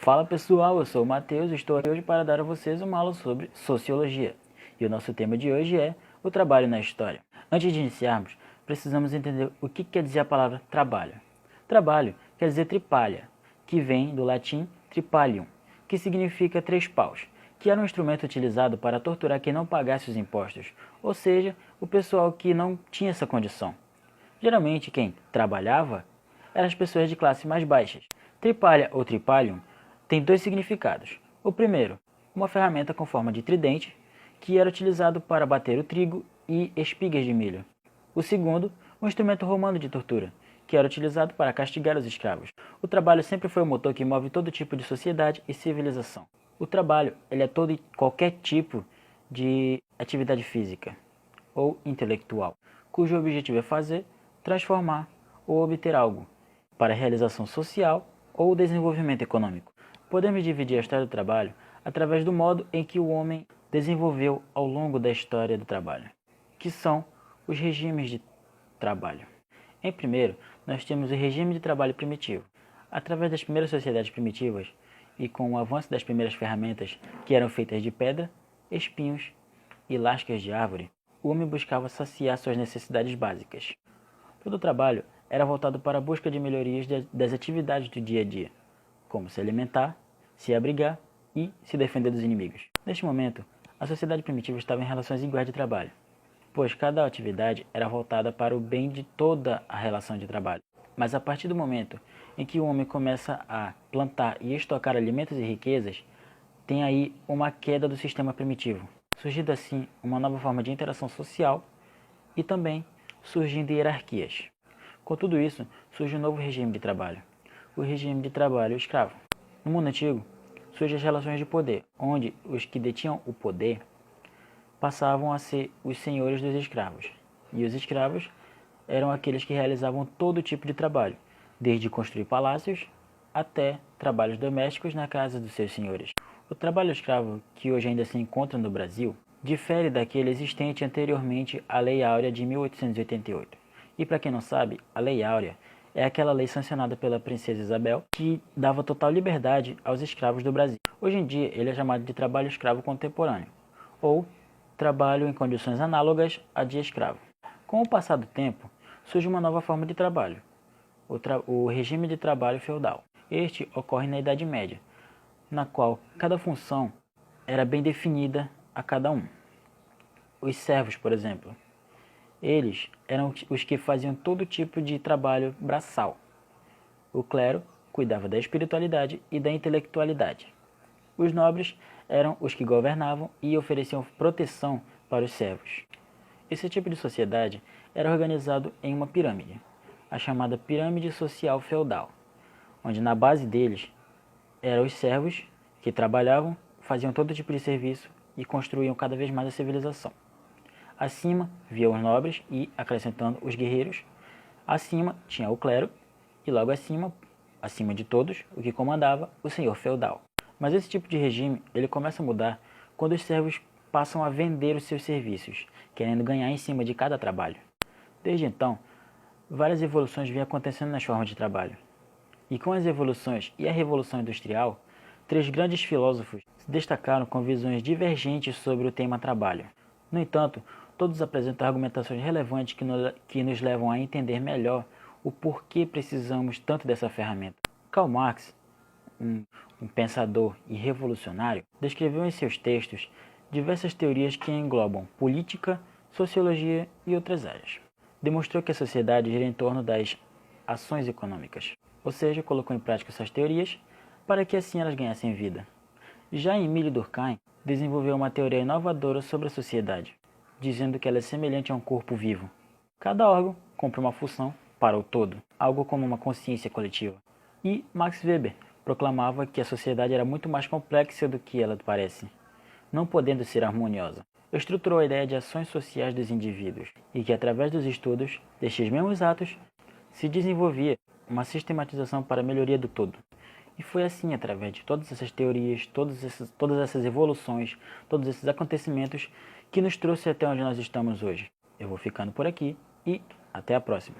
Fala pessoal, eu sou o Matheus e estou aqui hoje para dar a vocês uma aula sobre Sociologia. E o nosso tema de hoje é o trabalho na história. Antes de iniciarmos, precisamos entender o que quer dizer a palavra trabalho. Trabalho quer dizer tripalha, que vem do latim tripalium, que significa três paus, que era um instrumento utilizado para torturar quem não pagasse os impostos, ou seja, o pessoal que não tinha essa condição. Geralmente quem trabalhava eram as pessoas de classe mais baixas. Tripalha ou tripalium tem dois significados. O primeiro, uma ferramenta com forma de tridente, que era utilizado para bater o trigo e espigas de milho. O segundo, um instrumento romano de tortura, que era utilizado para castigar os escravos. O trabalho sempre foi o motor que move todo tipo de sociedade e civilização. O trabalho ele é todo e qualquer tipo de atividade física ou intelectual, cujo objetivo é fazer, transformar ou obter algo para realização social ou desenvolvimento econômico. Podemos dividir a história do trabalho através do modo em que o homem desenvolveu ao longo da história do trabalho, que são os regimes de trabalho. Em primeiro, nós temos o regime de trabalho primitivo. Através das primeiras sociedades primitivas e com o avanço das primeiras ferramentas que eram feitas de pedra, espinhos e lascas de árvore, o homem buscava saciar suas necessidades básicas. Todo o trabalho era voltado para a busca de melhorias das atividades do dia a dia, como se alimentar, se abrigar e se defender dos inimigos. Neste momento, a sociedade primitiva estava em relações iguais de trabalho, pois cada atividade era voltada para o bem de toda a relação de trabalho. Mas a partir do momento em que o homem começa a plantar e estocar alimentos e riquezas, tem aí uma queda do sistema primitivo, surgindo assim uma nova forma de interação social e também surgindo hierarquias. Com tudo isso, surge um novo regime de trabalho, o regime de trabalho escravo. No mundo antigo, surgem as relações de poder, onde os que detinham o poder passavam a ser os senhores dos escravos, e os escravos eram aqueles que realizavam todo tipo de trabalho, desde construir palácios até trabalhos domésticos na casa dos seus senhores. O trabalho escravo, que hoje ainda se encontra no Brasil, difere daquele existente anteriormente à Lei Áurea de 1888. E para quem não sabe, a Lei Áurea é aquela lei sancionada pela princesa Isabel que dava total liberdade aos escravos do Brasil. Hoje em dia ele é chamado de trabalho escravo contemporâneo, ou trabalho em condições análogas a de escravo. Com o passar do tempo, surge uma nova forma de trabalho, o regime de trabalho feudal. Este ocorre na Idade Média, na qual cada função era bem definida a cada um. Os servos, por exemplo, eles eram os que faziam todo tipo de trabalho braçal. O clero cuidava da espiritualidade e da intelectualidade. Os nobres eram os que governavam e ofereciam proteção para os servos. Esse tipo de sociedade era organizado em uma pirâmide, a chamada pirâmide social feudal, onde na base deles eram os servos que trabalhavam, faziam todo tipo de serviço e construíam cada vez mais a civilização. Acima viam os nobres e, acrescentando, os guerreiros. Acima tinha o clero e logo acima de todos, o que comandava, o senhor feudal. Mas esse tipo de regime ele começa a mudar quando os servos passam a vender os seus serviços, querendo ganhar em cima de cada trabalho. Desde então, várias evoluções vêm acontecendo nas formas de trabalho. E com as evoluções e a Revolução Industrial, três grandes filósofos se destacaram com visões divergentes sobre o tema trabalho. No entanto, todos apresentam argumentações relevantes que nos levam a entender melhor o porquê precisamos tanto dessa ferramenta. Karl Marx, um pensador e revolucionário, descreveu em seus textos diversas teorias que englobam política, sociologia e outras áreas. Demonstrou que a sociedade gira em torno das ações econômicas, ou seja, colocou em prática essas teorias para que assim elas ganhassem vida. Já Emile Durkheim desenvolveu uma teoria inovadora sobre a sociedade, dizendo que ela é semelhante a um corpo vivo. Cada órgão cumpre uma função para o todo, algo como uma consciência coletiva. E Max Weber proclamava que a sociedade era muito mais complexa do que ela parece, não podendo ser harmoniosa. Estruturou a ideia de ações sociais dos indivíduos e que através dos estudos destes mesmos atos se desenvolvia uma sistematização para a melhoria do todo. E foi assim, através de todas essas teorias, todas essas evoluções, todos esses acontecimentos, que nos trouxe até onde nós estamos hoje. Eu vou ficando por aqui e até a próxima.